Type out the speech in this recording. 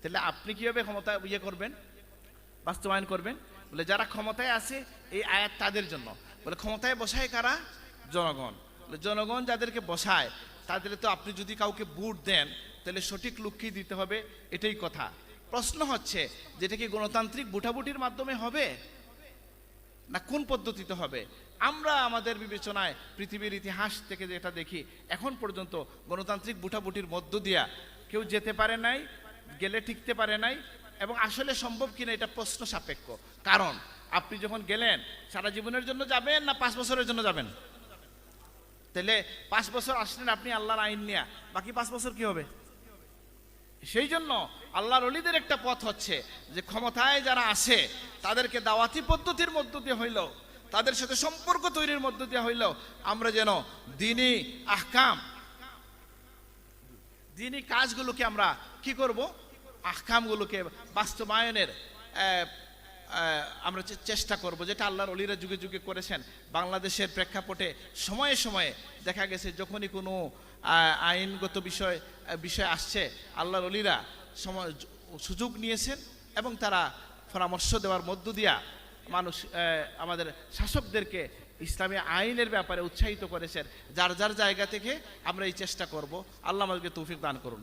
তাহলে আপনি কিভাবে ক্ষমতা করবেন, বাস্তবায়ন করবেন? বলে যারা ক্ষমতায় আছে এই আয়াত তাদের জন্য। বলে ক্ষমতায় বসায় কারা? জনগণ। বলে জনগণ যাদেরকে বসায় তাদের তো আপনি যদি কাউকে ভোট দেন তাহলে সঠিক লোককেই দিতে হবে, এটাই কথা। প্রশ্ন হচ্ছে যেটা কি গণতান্ত্রিক ভোটাভুটির মাধ্যমে হবে না কোন পদ্ধতিতে হবে? আমরা আমাদের বিবেচনায় পৃথিবীর ইতিহাস থেকে যেটা দেখি এখন পর্যন্ত গণতান্ত্রিক ভোটাভুটির মধ্য দিয়া কেউ যেতে পারে নাই, গেলে টিকতে পারে নাই, এবং আসলে সম্ভব কিনা এটা প্রশ্ন সাপেক্ষ। কারণ আপনি যখন গেলেন সারা জীবনের জন্য যাবেন না 5 বছরের জন্য যাবেন? তাহলে 5 বছর আসলেন আপনি আল্লাহর আইন নিয়ে, বাকি 5 বছর কি হবে? সেই জন্য আল্লাহর ওলিদের একটা পথ হচ্ছে যে ক্ষমতায় যারা আসে তাদেরকে দাওয়াতি পদ্ধতির মধ্য দিয়ে হইলেও, তাদের সাথে সম্পর্ক তৈরির মধ্য দিয়ে হইলেও আমরা যেন দিনী আহকাম, দিনী কাজগুলোকে আমরা কি করব, আহকামগুলোকে বাস্তবায়নের আমরা চেষ্টা করব, যেটা আল্লাহর ওলিরা যুগে যুগে করেছেন। বাংলাদেশের প্রেক্ষাপটে সময়ে সময়ে দেখা গেছে যখনই কোনো আইনগত বিষয় আসছে আল্লাহর ওলিরা সুযোগ নিয়েছেন এবং তারা পরামর্শ দেওয়ার মধ্য দিয়া মানুষ আমাদের শাসকদেরকে ইসলামী আইনের ব্যাপারে উৎসাহিত করেছেন। যার যার জায়গা থেকে আমরা এই চেষ্টা করব। আল্লাহ আমাদেরকে তৌফিক দান করুন।